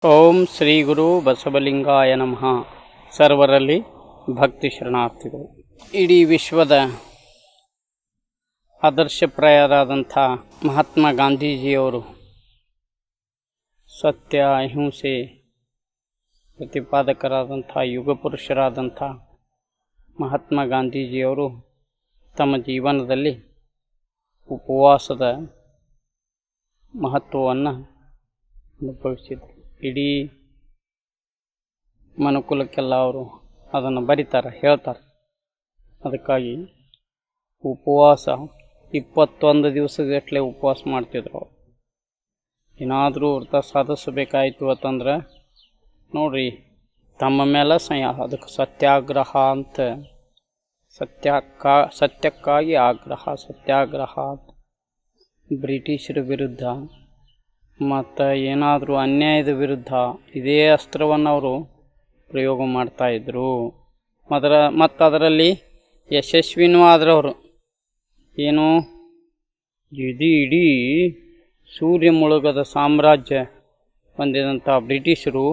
ಓಂ ಶ್ರೀ ಗುರು ಬಸವಲಿಂಗಾಯ ನಮಃ. ಸರ್ವರಲ್ಲಿ ಭಕ್ತಿ ಶರಣಾರ್ಥಿಗಳು. ಇಡೀ ವಿಶ್ವದ ಆದರ್ಶಪ್ರಾಯರಾದಂಥ ಮಹಾತ್ಮ ಗಾಂಧೀಜಿಯವರು ಸತ್ಯ ಅಹಿಂಸೆ ಪ್ರತಿಪಾದಕರಾದಂಥ ಯುಗಪುರುಷರಾದಂಥ ಮಹಾತ್ಮ ಗಾಂಧೀಜಿಯವರು ತಮ್ಮ ಜೀವನದಲ್ಲಿ ಉಪವಾಸದ ಮಹತ್ವವನ್ನು ಅನುಭವಿಸಿದರು. ಇಡೀ ಮನುಕುಲಕ್ಕೆಲ್ಲ ಅವರು ಅದನ್ನು ಬರೀತಾರೆ, ಹೇಳ್ತಾರೆ. ಅದಕ್ಕಾಗಿ ಉಪವಾಸ 21 ದಿವಸಗಟ್ಟಲೆ ಉಪವಾಸ ಮಾಡ್ತಿದ್ರು ಅವರು. ಏನಾದರೂ ವ್ರತ ಸಾಧಿಸಬೇಕಾಯಿತು ಅಂತಂದ್ರೆ ನೋಡ್ರಿ, ತಮ್ಮ ಮೇಲೆ ಅದಕ್ಕೆ ಸತ್ಯಾಗ್ರಹ ಅಂತ, ಸತ್ಯಕ್ಕಾಗಿ ಆಗ್ರಹ, ಸತ್ಯಾಗ್ರಹ ಅಂತ ಬ್ರಿಟಿಷರ ವಿರುದ್ಧ ಮತ್ತು ಏನಾದರೂ ಅನ್ಯಾಯದ ವಿರುದ್ಧ ಇದೇ ಅಸ್ತ್ರವನ್ನು ಅವರು ಪ್ರಯೋಗ ಮಾಡ್ತಾಯಿದ್ರು. ಮತ್ತು ಅದರಲ್ಲಿ ಯಶಸ್ವಿನೂ ಆದ್ರವರು. ಏನು, ಇಡೀ ಸೂರ್ಯ ಮುಳುಗದ ಸಾಮ್ರಾಜ್ಯ ಹೊಂದಿದಂಥ ಬ್ರಿಟಿಷರು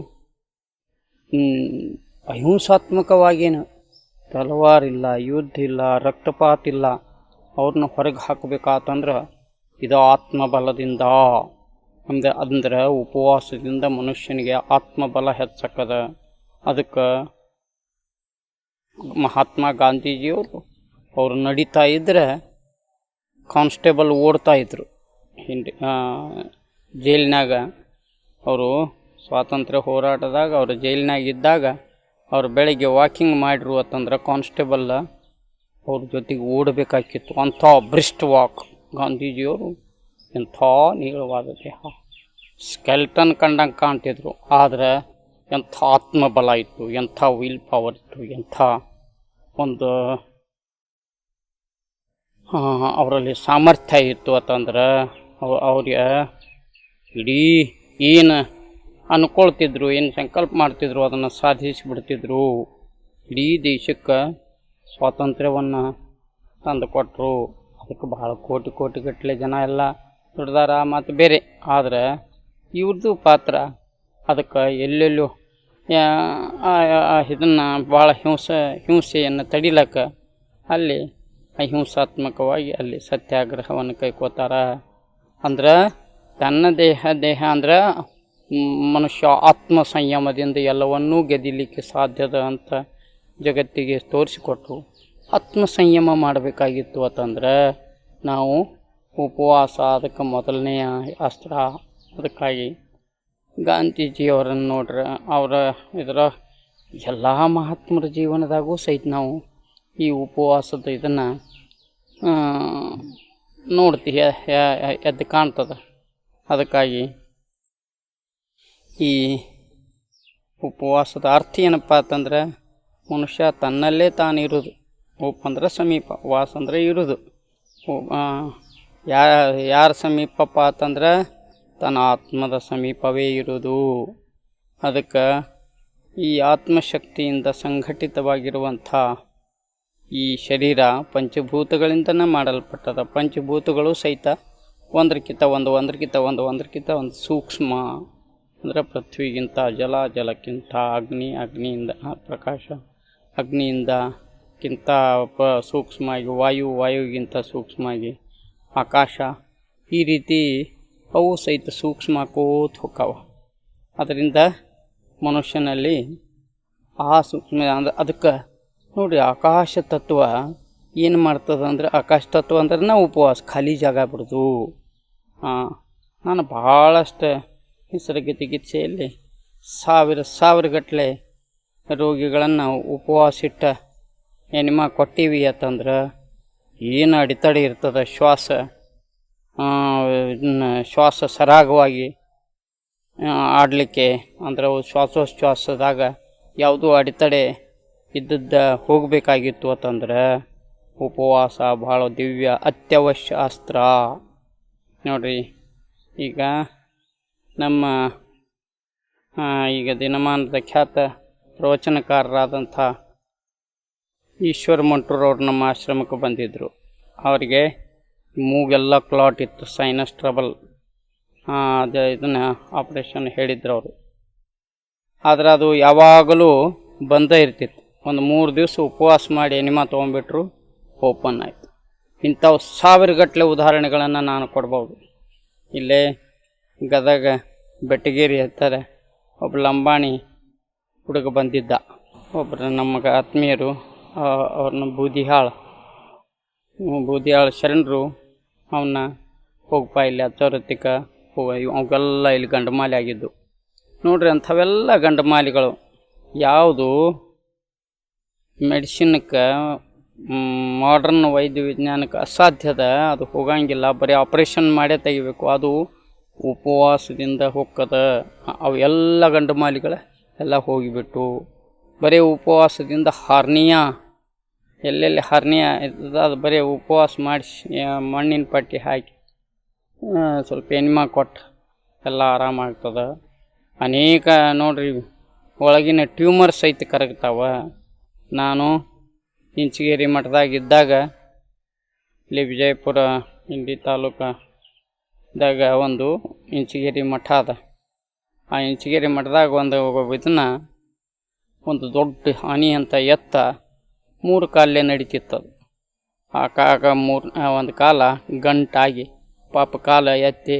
ಅಹಿಂಸಾತ್ಮಕವಾಗೇನು, ತಲವಾರಿಲ್ಲ, ಯುದ್ಧ ಇಲ್ಲ, ರಕ್ತಪಾತ ಇಲ್ಲ, ಅವ್ರನ್ನ ಹೊರಗೆ ಹಾಕಬೇಕಾತಂದ್ರೆ ಇದು ಆತ್ಮಬಲದಿಂದ ಅಂದ್ರೆ ಉಪವಾಸದಿಂದ ಮನುಷ್ಯನಿಗೆ ಆತ್ಮಬಲ ಹೆಚ್ಚಕ್ಕದ. ಅದಕ್ಕೆ ಮಹಾತ್ಮ ಗಾಂಧೀಜಿಯವರು ಅವರು ನಡೀತಾ ಇದ್ದರೆ ಕಾನ್ಸ್ಟೇಬಲ್ ಓಡ್ತಾ ಇದ್ರು. ಜೈಲಿನಾಗ ಅವರು ಸ್ವಾತಂತ್ರ್ಯ ಹೋರಾಟದಾಗ ಅವರು ಜೈಲಿನಾಗ ಇದ್ದಾಗ ಅವರು ಬೆಳಗ್ಗೆ ವಾಕಿಂಗ್ ಮಾಡಿರು ಅಂತಂದ್ರೆ ಕಾನ್ಸ್ಟೇಬಲ್ ಅವ್ರ ಜೊತೆಗೆ ಓಡಬೇಕಾಗಿತ್ತು. ಅಂಥ ಬ್ರಿಸ್ಟ್ ವಾಕ್ ಗಾಂಧೀಜಿಯವರು. ಎಂಥ ನೀಳವಾದ ದೇಹ, ಸ್ಕೆಲ್ಟನ್ ಕಂಡಂಗೆ ಕಾಣ್ತಿದ್ರು. ಆದರೆ ಎಂಥ ಆತ್ಮಬಲ ಇತ್ತು, ಎಂಥ ವಿಲ್ ಪವರ್ ಇತ್ತು, ಎಂಥ ಒಂದು ಅವರಲ್ಲಿ ಸಾಮರ್ಥ್ಯ ಇತ್ತು ಅಂತಂದ್ರೆ ಅವ್ರಿಗೆ ಇಡೀ ಏನು ಅಂದ್ಕೊಳ್ತಿದ್ರು, ಏನು ಸಂಕಲ್ಪ ಮಾಡ್ತಿದ್ರು ಅದನ್ನು ಸಾಧಿಸಿಬಿಡ್ತಿದ್ರು. ಇಡೀ ದೇಶಕ್ಕೆ ಸ್ವಾತಂತ್ರ್ಯವನ್ನು ತಂದು ಕೊಟ್ಟರು. ಅದಕ್ಕೆ ಬಹಳ ಕೋಟಿಗಟ್ಟಲೆ ಜನ ಎಲ್ಲ ದುಡ್ದಾರ ಮತ್ತು ಬೇರೆ. ಆದರೆ ಇವ್ರದ್ದು ಪಾತ್ರ ಅದಕ್ಕೆ ಎಲ್ಲೆಲ್ಲೋ ಇದನ್ನು ಭಾಳ ಹಿಂಸೆಯನ್ನು ತಡಿಲಕ್ಕ ಅಲ್ಲಿ ಅಹಿಂಸಾತ್ಮಕವಾಗಿ ಅಲ್ಲಿ ಸತ್ಯಾಗ್ರಹವನ್ನು ಕೈಕೋತಾರ. ಅಂದ್ರೆ ತನ್ನ ದೇಹ ಅಂದ್ರೆ ಮನುಷ್ಯ ಆತ್ಮ ಸಂಯಮದಿಂದ ಎಲ್ಲವನ್ನೂ ಗೆದಿಲಿಕ್ಕೆ ಸಾಧ್ಯದ ಅಂತ ಜಗತ್ತಿಗೆ ತೋರಿಸಿಕೊಟ್ರು. ಆತ್ಮ ಸಂಯಮ ಮಾಡಬೇಕಾಗಿತ್ತು ಅಂತಂದ್ರೆ ನಾವು ಉಪವಾಸ ಅದಕ್ಕೆ ಮೊದಲನೆಯ ಅಸ್ತ್ರ. ಅದಕ್ಕಾಗಿ ಗಾಂಧೀಜಿಯವರನ್ನು ನೋಡ್ರೆ ಇದರ ಎಲ್ಲ ಮಹಾತ್ಮರ ಜೀವನದಾಗೂ ಸಹಿತ ನಾವು ಈ ಉಪವಾಸದ ಇದನ್ನು ನೋಡ್ತೀವಿ, ಎದ್ದು ಕಾಣ್ತದೆ. ಅದಕ್ಕಾಗಿ ಈ ಉಪವಾಸದ ಅರ್ಥ ಏನಪ್ಪ ಅಂತಂದ್ರೆ ಮನುಷ್ಯ ತನ್ನಲ್ಲೇ ತಾನಿರೋದು. ಉಪ ಅಂದ್ರೆ ಸಮೀಪ, ವಾಸ ಅಂದರೆ ಇರೋದು. ಯಾರ ಸಮೀಪಪ್ಪ ಅಂತಂದ್ರೆ ತನ್ನ ಆತ್ಮದ ಸಮೀಪವೇ ಇರೋದು. ಅದಕ್ಕೆ ಈ ಆತ್ಮಶಕ್ತಿಯಿಂದ ಸಂಘಟಿತವಾಗಿರುವಂಥ ಈ ಶರೀರ ಪಂಚಭೂತಗಳಿಂದನೇ ಮಾಡಲ್ಪಟ್ಟದ. ಪಂಚಭೂತಗಳು ಸಹಿತ ಒಂದಕ್ಕಿಂತ ಒಂದು ಸೂಕ್ಷ್ಮ. ಅಂದರೆ ಪೃಥ್ವಿಗಿಂತ ಜಲ, ಜಲಕ್ಕಿಂತ ಅಗ್ನಿ, ಅಗ್ನಿಯಿಂದ ಪ್ರಕಾಶ, ಅಗ್ನಿಯಿಂದಕ್ಕಿಂತ ಸೂಕ್ಷ್ಮವಾಗಿ ವಾಯು, ವಾಯುವಿಗಿಂತ ಸೂಕ್ಷ್ಮವಾಗಿ ಆಕಾಶ. ಈ ರೀತಿ ಅವು ಸಹಿತ ಸೂಕ್ಷ್ಮ ಆಕೋತ ಹೋಗ್ತಾವ. ಅದರಿಂದ ಮನುಷ್ಯನಲ್ಲಿ ಆ ಸೂಕ್ಷ್ಮ ಅಂದ್ರೆ ಅದಕ್ಕೆ ನೋಡಿರಿ, ಆಕಾಶ ತತ್ವ ಏನು ಮಾಡ್ತದೆ ಅಂದ್ರೆ, ಆಕಾಶ ತತ್ವ ಅಂದ್ರೆ ನಾವು ಉಪವಾಸ ಖಾಲಿ ಜಾಗ ಬಿಡೋದು. ನಾನು ಭಾಳಷ್ಟು ನಿಸರ್ಗ ಚಿಕಿತ್ಸೆಯಲ್ಲಿ ಸಾವಿರ ಗಟ್ಟಲೆ ರೋಗಿಗಳನ್ನು ಉಪವಾಸ ಇಟ್ಟ ಎನಿಮಾ ಕೊಟ್ಟೀವಿ ಅಂತಂದ್ರೆ ಏನು ಅಡೆತಡೆ ಇರ್ತದೆ, ಶ್ವಾಸ ಸರಾಗವಾಗಿ ಆಡಲಿಕ್ಕೆ ಅಂದ್ರೆ ಶ್ವಾಸೋಚ್ಛ್ವಾಸದಾಗ ಯಾವುದೂ ಅಡೆತಡೆ ಇದ್ದದ್ದ ಹೋಗಬೇಕಾಗಿತ್ತು ಅಂತಂದ್ರೆ ಉಪವಾಸ ಭಾಳ ದಿವ್ಯ ಅತ್ಯವಶ್ಯ ಅಸ್ತ್ರ. ನೋಡಿರಿ, ಈಗ ನಮ್ಮ ಈಗ ದಿನಮಾನದ ಖ್ಯಾತ ಪ್ರವಚನಕಾರರಾದಂಥ ಈಶ್ವರ ಮಂಟೂರವ್ರು ನಮ್ಮ ಆಶ್ರಮಕ್ಕೆ ಬಂದಿದ್ದರು. ಅವರಿಗೆ ಮೂಗೆಲ್ಲ ಕ್ಲಾಟ್ ಇತ್ತು, ಸೈನಸ್ ಟ್ರಬಲ್. ಇದನ್ನು ಆಪ್ರೇಷನ್ ಹೇಳಿದ್ರು ಅವರು. ಆದ್ರೆ ಅದು ಯಾವಾಗಲೂ ಬಂದೇ ಇರ್ತಿತ್ತು. ಒಂದು 3 ದಿವಸ ಉಪವಾಸ ಮಾಡಿ ಎನಿಮಾ ತೊಗೊಂಡ್ಬಿಟ್ರು, ಓಪನ್ ಆಯಿತು. ಇಂಥವು ಸಾವಿರಗಟ್ಟಲೆ ಉದಾಹರಣೆಗಳನ್ನು ನಾನು ಕೊಡ್ಬೋದು. ಇಲ್ಲೇ ಗದಗ ಬೆಟ್ಟಗೇರಿ ಹತ್ತಾರೆ ಒಬ್ಬ ಲಂಬಾಣಿ ಹುಡುಗ ಬಂದಿದ್ದ. ಒಬ್ಬರು ನಮಗೆ ಆತ್ಮೀಯರು, ಅವ್ರನ್ನ ಬೂದಿಹಾಳ ಶರಣರು ಅವನ್ನ ಹೋಗಪ್ಪ ಇಲ್ಲಿ ಹಚ್ಚೋರತ್ತಿಕ ಅವೆಲ್ಲ ಇಲ್ಲಿ ಗಂಡಮಾಲಿ ಆಗಿದ್ದು ನೋಡ್ರಿ. ಅಂಥವೆಲ್ಲ ಗಂಡಮಾಲಿಗಳು ಯಾವುದು ಮೆಡಿಸಿನ್ಕ್ಕೆ ಮಾಡ್ರನ್ ವೈದ್ಯ ವಿಜ್ಞಾನಕ್ಕೆ ಅಸಾಧ್ಯದ, ಅದು ಹೋಗಂಗಿಲ್ಲ, ಬರೀ ಆಪ್ರೇಷನ್ ಮಾಡೇ ತೆಗಿಬೇಕು, ಅದು ಉಪವಾಸದಿಂದ ಹೋಗ್ತದ. ಅವು ಎಲ್ಲ ಗಂಡಮಾಲಿಗಳ ಎಲ್ಲ ಹೋಗಿಬಿಟ್ಟು ಬರೀ ಉಪವಾಸದಿಂದ ಹಾರ್ನಿಯಾ ಎಲ್ಲೆಲ್ಲಿ ಹಾರ್ನಿಯಾ ಇರ್ತದೆ ಅದು ಬರೀ ಉಪವಾಸ ಮಾಡಿಸಿ ಮಣ್ಣಿನ ಪಟ್ಟಿ ಹಾಕಿ ಸ್ವಲ್ಪ ಎನಿಮಾ ಕೊಟ್ಟು ಎಲ್ಲ ಆರಾಮಾಗ್ತದೆ. ಅನೇಕ ನೋಡ್ರಿ ಒಳಗಿನ ಟ್ಯೂಮರ್ ಸಹಿತ ಕರಗ್ತಾವ. ನಾನು ಇಂಚಗೇರಿ ಮಠದಾಗಿದ್ದಾಗ ಇಲ್ಲಿ ವಿಜಯಪುರ ಇಂಡಿ ತಾಲೂಕದಾಗ ಒಂದು ಇಂಚಗೇರಿ ಮಠ ಅದ. ಆ ಇಂಚಗೇರಿ ಮಠದಾಗ ಒಂದು ದೊಡ್ಡ ಹಾನಿ ಅಂತ ಎತ್ತ 3 ಕಾಲೇ ನಡೀತಿತ್ತದು. ಆ ಒಂದು ಕಾಲ ಗಂಟಾಗಿ ಪಾಪ ಕಾಲ ಎತ್ತಿ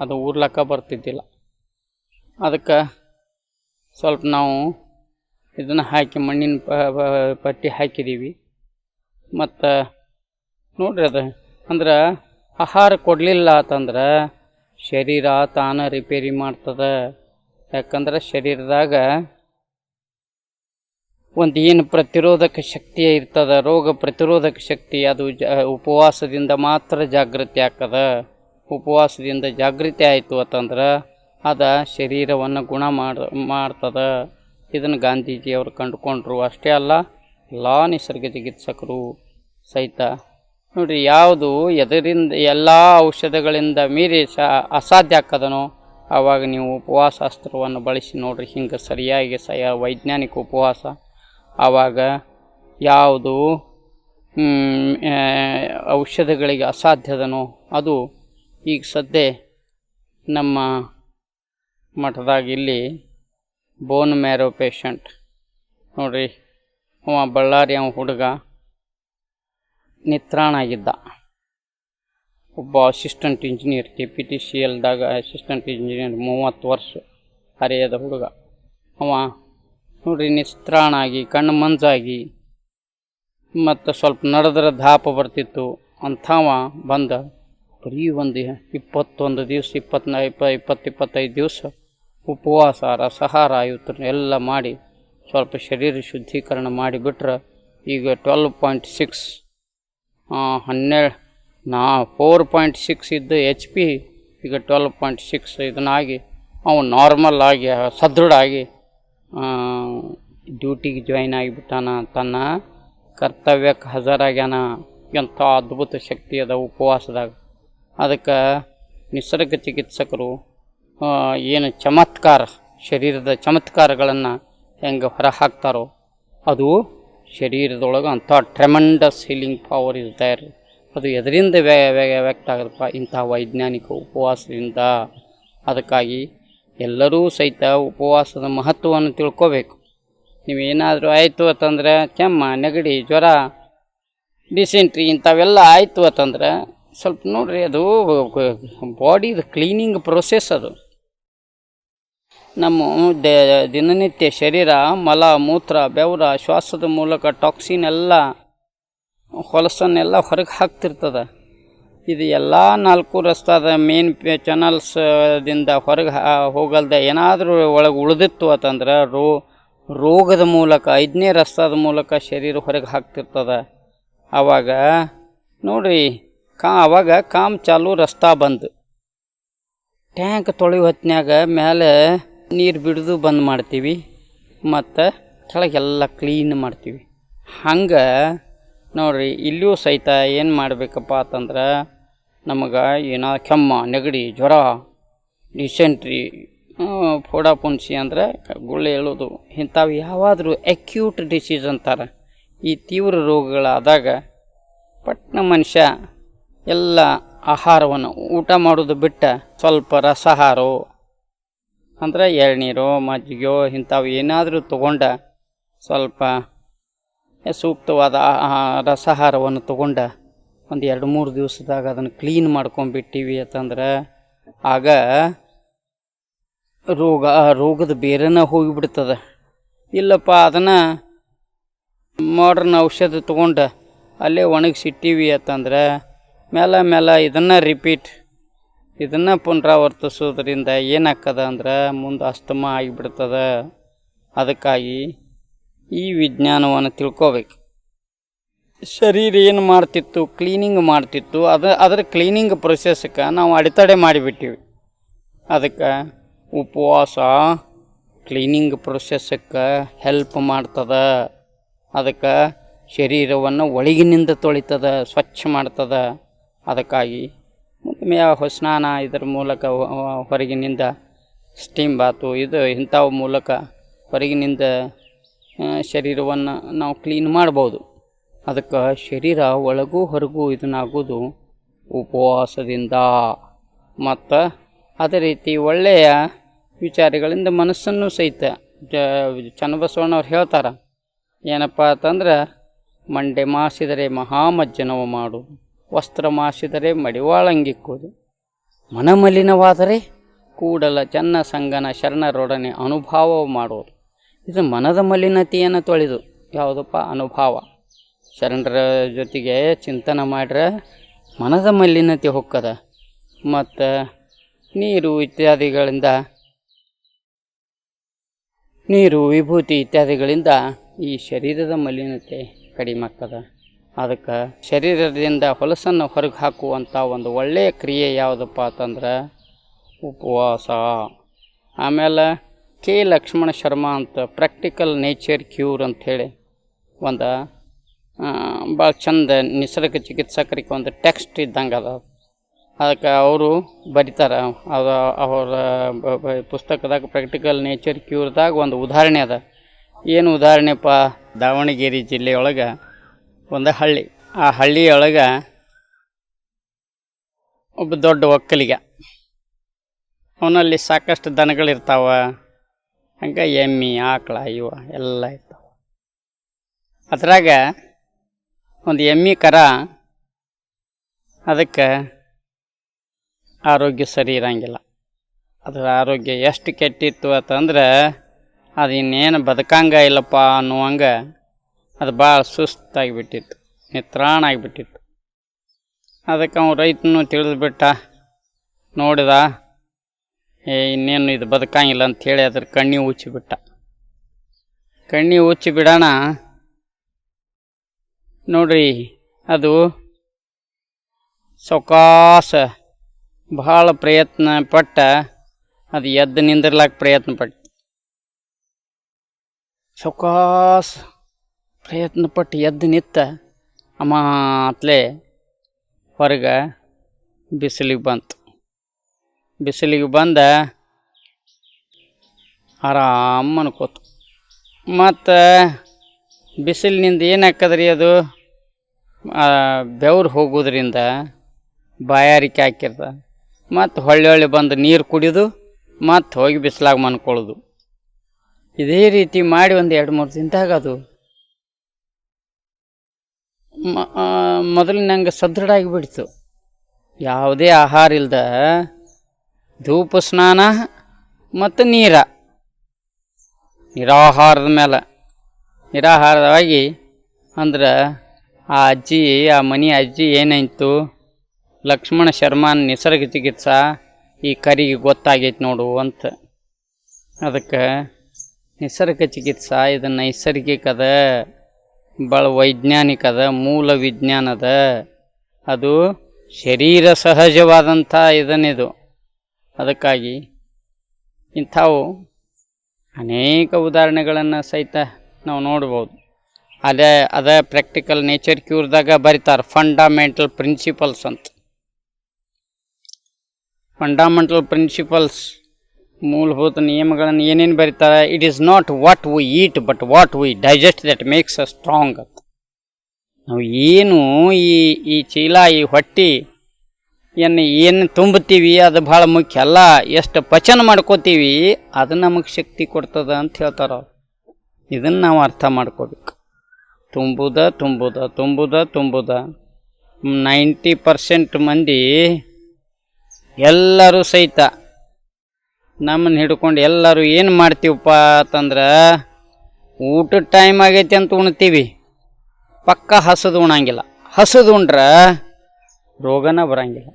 ಅದು ಊರ್ಲಕ್ಕ ಬರ್ತಿದ್ದಿಲ್ಲ. ಅದಕ್ಕೆ ಸ್ವಲ್ಪ ನಾವು ಇದನ್ನು ಹಾಕಿ ಮಣ್ಣಿನ ಪಟ್ಟಿ ಹಾಕಿದ್ದೀವಿ. ಮತ್ತು ನೋಡ್ರಿ ಅದು ಅಂದ್ರೆ ಆಹಾರ ಕೊಡಲಿಲ್ಲ ಅಂತಂದ್ರೆ ಶರೀರ ತಾನ ರಿಪೇರಿ ಮಾಡ್ತದೆ. ಯಾಕಂದ್ರೆ ಶರೀರದಾಗ ಒಂದು ಏನು ಪ್ರತಿರೋಧಕ ಶಕ್ತಿ ಇರ್ತದೆ, ರೋಗ ಪ್ರತಿರೋಧಕ ಶಕ್ತಿ, ಅದು ಉಪವಾಸದಿಂದ ಮಾತ್ರ ಜಾಗೃತಿ ಆಗ್ತದೆ. ಉಪವಾಸದಿಂದ ಜಾಗೃತಿ ಆಯಿತು ಅಂತಂದ್ರೆ ಅದು ಶರೀರವನ್ನು ಗುಣ ಮಾಡ್ತದೆ. ಇದನ್ನು ಗಾಂಧೀಜಿಯವರು ಕಂಡುಕೊಂಡ್ರು. ಅಷ್ಟೇ ಅಲ್ಲ, ಎಲ್ಲ ನಿಸರ್ಗ ಚಿಕಿತ್ಸಕರು ಸಹಿತ ನೋಡಿರಿ, ಯಾವುದು ಎದರಿಂದ ಎಲ್ಲ ಔಷಧಗಳಿಂದ ಮೀರಿ ಅಸಾಧ್ಯ ಆಗ್ತದನೋ ಆವಾಗ ನೀವು ಉಪವಾಸಾಸ್ತ್ರವನ್ನು ಬಳಸಿ ನೋಡ್ರಿ. ಹಿಂಗೆ ಸರಿಯಾಗಿ ವೈಜ್ಞಾನಿಕ ಉಪವಾಸ ಆವಾಗ ಯಾವುದು ಔಷಧಗಳಿಗೆ ಅಸಾಧ್ಯದನೋ ಅದು ಈಗ ಸದ್ಯ ನಮ್ಮ ಮಠದಾಗ ಇಲ್ಲಿ ಬೋನ್ ಮ್ಯಾರೋ ಪೇಷಂಟ್ ನೋಡ್ರಿ, ಬಳ್ಳಾರಿ ಹುಡುಗ ನಿತ್ರಾಣಾಗಿದ್ದ. ಒಬ್ಬ ಅಸಿಸ್ಟೆಂಟ್ ಇಂಜಿನಿಯರ್ KPTCLದಾಗ ಅಸಿಸ್ಟೆಂಟ್ ಇಂಜಿನಿಯರ್ 30 ವರ್ಷ ಹರೆಯದ ಹುಡುಗ. ಅವ ನೋಡ್ರಿ ನಿತ್ರಾಣಾಗಿ ಕಣ್ಣು ಮಂಜಾಗಿ ಮತ್ತು ಸ್ವಲ್ಪ ನಡೆದ್ರೆ ಧಾಪ ಬರ್ತಿತ್ತು. ಅಂಥವ ಬಂದ ಬರೀ ಒಂದು 21 ದಿವಸ 25 ದಿವಸ ಉಪವಾಸ ರಸಹಾರ ಇವತ್ತು ಎಲ್ಲ ಮಾಡಿ ಸ್ವಲ್ಪ ಶರೀರ ಶುದ್ಧೀಕರಣ ಮಾಡಿಬಿಟ್ರೆ ಈಗ 12.6 4.6 ಇದ್ದ HP ಈಗ 12.6 ಇದನ್ನಾಗಿ ಅವನು ನಾರ್ಮಲ್ ಆಗಿ ಸದೃಢ ಆಗಿ ಡ್ಯೂಟಿಗೆ ಜಾಯಿನ್ ಆಗಿಬಿಟ್ಟಾನ. ತನ್ನ ಕರ್ತವ್ಯಕ್ಕೆ ಹಾಜರಾಗ್ಯಾನ. ಎಂಥ ಅದ್ಭುತ ಶಕ್ತಿ ಅದ ಉಪವಾಸದಾಗ. ಅದಕ್ಕೆ ನಿಸರ್ಗ ಚಿಕಿತ್ಸಕರು ಏನು ಚಮತ್ಕಾರ, ಶರೀರದ ಚಮತ್ಕಾರಗಳನ್ನು ಹೆಂಗೆ ಹೊರ ಹಾಕ್ತಾರೋ ಅದು ಶರೀರದೊಳಗೆ ಅಂಥ tremendous healing power is there. ಅದು ಎದರಿಂದ ವ್ಯಕ್ತ ಆಗುತ್ತಪ್ಪ? ಇಂಥ ವೈಜ್ಞಾನಿಕ ಉಪವಾಸದಿಂದ. ಅದಕ್ಕಾಗಿ ಎಲ್ಲರೂ ಸಹಿತ ಉಪವಾಸದ ಮಹತ್ವವನ್ನು ತಿಳ್ಕೋಬೇಕು. ನೀವೇನಾದರೂ ಆಯಿತು ಅಂತಂದ್ರೆ ಕೆಮ್ಮ, ನೆಗಡಿ, ಜ್ವರ, ಡಿಸೆಂಟ್ರಿ ಇಂಥವೆಲ್ಲ ಆಯಿತು ಅಂತಂದ್ರೆ ಸ್ವಲ್ಪ ನೋಡ್ರಿ, ಅದು ಬಾಡಿದು ಕ್ಲೀನಿಂಗ್ ಪ್ರೊಸೆಸ್. ಅದು ನಮ್ಮ ದಿನನಿತ್ಯ ಶರೀರ ಮಲ ಮೂತ್ರ ಬೆವರ ಶ್ವಾಸದ ಮೂಲಕ ಟಾಕ್ಸಿನ್ ಎಲ್ಲ ಹೊಲಸನ್ನೆಲ್ಲ ಹೊರಗೆ ಹಾಕ್ತಿರ್ತದೆ. ಇದು ಎಲ್ಲ 4 ರಸ್ತಾದ ಮೇನ್ ಚಾನಲ್ಸ್ದಿಂದ ಹೊರಗೆ ಹೋಗಲ್ದೆ ಏನಾದರೂ ಒಳಗೆ ಉಳಿದಿತ್ತು ಅಂತಂದ್ರೆ ರೋಗದ ಮೂಲಕ 5ನೇ ರಸ್ತಾದ ಮೂಲಕ ಶರೀರ ಹೊರಗೆ ಹಾಕ್ತಿರ್ತದೆ. ಆವಾಗ ನೋಡ್ರಿ ಆವಾಗ ಕಾಮ್ ಚಾಲು ರಸ್ತಾ ಬಂದು ಟ್ಯಾಂಕ್ ತೊಳೆಯೋ ಹೊತ್ತಿನಾಗ ಮೇಲೆ ನೀರು ಬಿಡೋದು ಬಂದ್ ಮಾಡ್ತೀವಿ ಮತ್ತು ಕೆಳಗೆಲ್ಲ ಕ್ಲೀನ್ ಮಾಡ್ತೀವಿ. ಹಂಗೆ ನೋಡ್ರಿ ಇಲ್ಲಿಯೂ ಸಹಿತ ಏನು ಮಾಡಬೇಕಪ್ಪ ಅಂತಂದ್ರೆ ನಮಗೆ ಏನೋ ಕೆಮ್ಮ, ನೆಗಡಿ, ಜ್ವರ, ಡಿಸೆಂಟ್ರಿ, ಫೋಡಾಪುನ್ಸಿ ಅಂದರೆ ಗುಳ್ಳೆ ಹೇಳೋದು, ಇಂಥವು ಯಾವಾದರೂ ಅಕ್ಯೂಟ್ ಡಿಸೀಸ್ ಅಂತಾರೆ. ಈ ತೀವ್ರ ರೋಗಗಳಾದಾಗ ಪಟ್ನ ಮನುಷ್ಯ ಎಲ್ಲ ಆಹಾರವನ್ನು ಊಟ ಮಾಡೋದು ಬಿಟ್ಟು ಸ್ವಲ್ಪ ರಸಾಹಾರ ಅಂದ್ರೆ ಎಳ್ನೀರೋ ಮಜ್ಜಿಗೆಯೋ ಇಂಥವು ಏನಾದರೂ ತೊಗೊಂಡ ಸ್ವಲ್ಪ ಸೂಕ್ತವಾದ ರಸಾಹಾರವನ್ನು ತೊಗೊಂಡ ಒಂದು 2-3 ದಿವಸದಾಗ ಅದನ್ನು ಕ್ಲೀನ್ ಮಾಡ್ಕೊಂಡ್ಬಿಟ್ಟಿವಿ ಅಂತಂದ್ರೆ ಆಗ ರೋಗದ ಬೇರೆನ ಹೋಗಿಬಿಡ್ತದೆ. ಇಲ್ಲಪ್ಪ ಅದನ್ನು ಮಾಡ್ರನ್ ಔಷಧ ತೊಗೊಂಡು ಅಲ್ಲೇ ಒಣಗಿಸಿಟ್ಟಿವಿ ಅಂತಂದ್ರೆ ಮೇಲೆ ಇದನ್ನು ಪುನರಾವರ್ತಿಸೋದ್ರಿಂದ ಏನಾಗ್ತದೆ ಅಂದ್ರೆ ಮುಂದೆ ಅಸ್ತಮ ಆಗಿಬಿಡ್ತದೆ. ಅದಕ್ಕಾಗಿ ಈ ವಿಜ್ಞಾನವನ್ನು ತಿಳ್ಕೋಬೇಕು. ಶರೀರ ಏನು ಮಾಡ್ತಿತ್ತು, ಕ್ಲೀನಿಂಗ್ ಮಾಡ್ತಿತ್ತು, ಅದರ ಕ್ಲೀನಿಂಗ್ ಪ್ರೊಸೆಸ್ಗೆ ನಾವು ಅಡೆತಡೆ ಮಾಡಿಬಿಟ್ಟಿವಿ. ಅದಕ್ಕೆ ಉಪವಾಸ ಕ್ಲೀನಿಂಗ್ ಪ್ರೊಸೆಸ್ಗೆ ಹೆಲ್ಪ್ ಮಾಡ್ತದೆ. ಅದಕ್ಕೆ ಶರೀರವನ್ನು ಒಳಗಿನಿಂದ ತೊಳಿತದೆ, ಸ್ವಚ್ಛ ಮಾಡ್ತದೆ. ಅದಕ್ಕಾಗಿ ಸ್ನಾನ ಇದರ ಮೂಲಕ ಹೊರಗಿನಿಂದ ಸ್ಟೀಮ್ ಬಾತು ಇಂಥವ ಮೂಲಕ ಹೊರಗಿನಿಂದ ಶರೀರವನ್ನು ನಾವು ಕ್ಲೀನ್ ಮಾಡ್ಬೋದು. ಅದಕ್ಕೆ ಶರೀರ ಒಳಗೂ ಹೊರಗೂ ಇದನ್ನಾಗೋದು ಉಪವಾಸದಿಂದ. ಮತ್ತು ಅದೇ ರೀತಿ ಒಳ್ಳೆಯ ವಿಚಾರಗಳಿಂದ ಮನಸ್ಸನ್ನು ಸಹಿತ ಚನ್ನಬಸವಣ್ಣವ್ರು ಹೇಳ್ತಾರೆ. ಏನಪ್ಪ ಅಂತಂದ್ರೆ ಮಂಡೆ ಮಾಸಿದರೆ ಮಹಾಮಜ್ಜನವ ಮಾಡು, ವಸ್ತ್ರ ಮಾಸಿದರೆ ಮಡಿವಾಳಂಗಿಕ್ಕುವುದು, ಮನಮಲಿನವಾದರೆ ಕೂಡಲ ಚನ್ನ ಸಂಗನ ಶರಣರೊಡನೆ ಅನುಭಾವ ಮಾಡೋದು. ಇದು ಮನದ ಮಲಿನತೆಯನ್ನು ತೊಳೆದು ಯಾವುದಪ್ಪ ಅನುಭಾವ. ಶರಣರ ಜೊತೆಗೆ ಚಿಂತನೆ ಮಾಡ್ರೆ ಮನದ ಮಲಿನತೆ ಹೊಕ್ಕದ. ಮತ್ತು ನೀರು ವಿಭೂತಿ ಇತ್ಯಾದಿಗಳಿಂದ ಈ ಶರೀರದ ಮಲಿನತೆ ಕಡಿಮೆ ಆಗ್ತದೆ. ಅದಕ್ಕೆ ಶರೀರದಿಂದ ಹೊಲಸನ್ನು ಹೊರಗೆ ಹಾಕುವಂಥ ಒಂದು ಒಳ್ಳೆಯ ಕ್ರಿಯೆ ಯಾವುದಪ್ಪ ಅಂತಂದ್ರೆ ಉಪವಾಸ. ಆಮೇಲೆ ಕೆ ಲಕ್ಷ್ಮಣ ಶರ್ಮಾ ಅಂತ ಪ್ರಾಕ್ಟಿಕಲ್ ನೇಚರ್ ಕ್ಯೂರ್ ಅಂಥೇಳಿ ಒಂದು ಭಾಳ ಚಂದ ನಿಸರ್ಗ ಚಿಕಿತ್ಸಕರಿಗೆ ಒಂದು ಟೆಕ್ಸ್ಟ್ ಇದ್ದಂಗೆ ಅದ. ಅದಕ್ಕೆ ಅವರು ಬರೀತಾರೆ. ಅವರ ಪುಸ್ತಕದಾಗ ಪ್ರಾಕ್ಟಿಕಲ್ ನೇಚರ್ ಕ್ಯೂರ್ದಾಗ ಒಂದು ಉದಾಹರಣೆ ಅದ. ಏನು ಉದಾಹರಣೆಪ್ಪ, ದಾವಣಗೆರೆ ಜಿಲ್ಲೆಯೊಳಗೆ ಒಂದು ಹಳ್ಳಿ. ಆ ಹಳ್ಳಿಯೊಳಗೆ ಒಬ್ಬ ದೊಡ್ಡ ಒಕ್ಕಲಿಗ, ಅವನಲ್ಲಿ ಸಾಕಷ್ಟು ದನಗಳಿರ್ತಾವ. ಹಂಗೆ ಎಮ್ಮೆ ಆಕಳ ಇವ ಎಲ್ಲ ಇರ್ತಾವ. ಅದ್ರಾಗ ಒಂದು ಎಮ್ಮೆ ಕರ, ಅದಕ್ಕೆ ಆರೋಗ್ಯ ಸರಿ ಇರಂಗಿಲ್ಲ. ಅದರ ಆರೋಗ್ಯ ಎಷ್ಟು ಕೆಟ್ಟಿತ್ತು ಅಂತಂದ್ರೆ ಅದು ಇನ್ನೇನು ಬದುಕಂಗ ಇಲ್ಲಪ್ಪ ಅನ್ನುವಂಗೆ ಅದು ಭಾಳ ಸುಸ್ತಾಗಿಬಿಟ್ಟಿತ್ತು, ನಿತ್ರಾಣ ಆಗಿಬಿಟ್ಟಿತ್ತು. ಅದಕ್ಕೆ ಅವ್ನು ರೈತನು ತಿಳಿದ್ಬಿಟ್ಟ, ನೋಡಿದ ಇನ್ನೇನು ಇದು ಬದುಕಂಗಿಲ್ಲ ಅಂಥೇಳಿ ಅದ್ರ ಕಣ್ಣಿ ಉಚ್ಚಿಬಿಟ್ಟ. ಕಣ್ಣಿ ಉಚ್ಚಿ ಬಿಡೋಣ ನೋಡ್ರಿ, ಅದು ಸೌಕಾಸ ಭಾಳ ಪ್ರಯತ್ನ ಪಟ್ಟ ಅದು ಎದ್ದು ನಿಂದಿರ್ಲಾಕ ಪ್ರಯತ್ನ ಪಟ್ಟು ಸೌಕಾಸ ಪ್ರಯತ್ನ ಪಟ್ಟು ಎದ್ದು ನಿತ್ತ ಅಮಾತ್ಲೆ ಹೊರಗೆ ಬಿಸಿಲಿಗೆ ಬಂತು. ಬಿಸಿಲಿಗೆ ಬಂದ ಆರಾಮ ಅನ್ಕೋತು. ಮತ್ತು ಬಿಸಿಲಿನಿಂದ ಏನಾಕ್ಕದ್ರಿ, ಅದು ಬೆವ್ರು ಹೋಗೋದ್ರಿಂದ ಬಾಯಾರಿಕೆ ಹಾಕಿರ್ತ. ಮತ್ತು ಹೊಳ್ಳಿ ಬಂದು ನೀರು ಕುಡಿದು ಮತ್ತು ಹೋಗಿ ಬಿಸಿಲಾಗ ಮನ್ಕೊಳ್ಳೋದು. ಇದೇ ರೀತಿ ಮಾಡಿ ಒಂದು 2-3 ದಿನದಾಗ ಅದು ಮೊದಲಿನಂಗೆ ಸದೃಢ ಆಗಿಬಿಡ್ತು. ಯಾವುದೇ ಆಹಾರ ಇಲ್ದ ಧೂಪ ಸ್ನಾನ ಮತ್ತು ನಿರಾಹಾರವಾಗಿ ಅಂದ್ರೆ ಆ ಮನೆ ಅಜ್ಜಿ ಏನಾಯ್ತು, ಲಕ್ಷ್ಮಣ ಶರ್ಮಾನ್ ನಿಸರ್ಗ ಚಿಕಿತ್ಸಾ ಈ ಕರಿಗೆ ಗೊತ್ತಾಗೈತೆ ನೋಡು ಅಂತ. ಅದಕ್ಕೆ ನಿಸರ್ಗ ಚಿಕಿತ್ಸಾ ಇದು ನೈಸರ್ಗಿಕದ, ಭಾಳ ವೈಜ್ಞಾನಿಕದ, ಮೂಲ ವಿಜ್ಞಾನದ. ಅದು ಶರೀರ ಸಹಜವಾದಂಥ ಇದನ್ನಿದು. ಅದಕ್ಕಾಗಿ ಇಂಥವು ಅನೇಕ ಉದಾಹರಣೆಗಳನ್ನು ಸಹಿತ ನಾವು ನೋಡ್ಬೋದು. ಅದೇ ಪ್ರಾಕ್ಟಿಕಲ್ ನೇಚರ್ ಕ್ಯೂರ್ದಾಗ ಬರೀತಾರೆ ಫಂಡಮೆಂಟಲ್ ಪ್ರಿನ್ಸಿಪಲ್ಸ್ ಅಂತ. ಫಂಡಮೆಂಟಲ್ ಪ್ರಿನ್ಸಿಪಲ್ಸ್, ಮೂಲಭೂತ ನಿಯಮಗಳನ್ನು ಏನೇನು ಬರೀತಾರೆ. It is not what we eat but what we digest that makes a strong ಅಂತ. ನಾವು ಏನು ಈ ಚೀಲ, ಈ ಹೊಟ್ಟಿ ಏನು ತುಂಬುತ್ತೀವಿ ಅದು ಭಾಳ ಮುಖ್ಯ ಅಲ್ಲ, ಎಷ್ಟು ಪಚನ ಮಾಡ್ಕೋತೀವಿ ಅದು ನಮಗೆ ಶಕ್ತಿ ಕೊಡ್ತದ ಅಂತ ಹೇಳ್ತಾರೆ ಅವ್ರು. ಇದನ್ನು ನಾವು ಅರ್ಥ ಮಾಡ್ಕೋಬೇಕು. ತುಂಬುದ 90% ಮಂದಿ ಎಲ್ಲರೂ ಸಹಿತ ನಮ್ಮನ್ನು ಹಿಡ್ಕೊಂಡು ಎಲ್ಲರೂ ಏನು ಮಾಡ್ತೀವಪ್ಪ ಅಂತಂದ್ರೆ ಊಟದ ಟೈಮ್ ಆಗೈತಿ ಅಂತ ಉಣ್ತೀವಿ, ಪಕ್ಕ ಹಸದು ಉಣಂಗಿಲ್ಲ. ಹಸದು ಉಂಡ್ರೆ ರೋಗನ ಬರಂಗಿಲ್ಲ.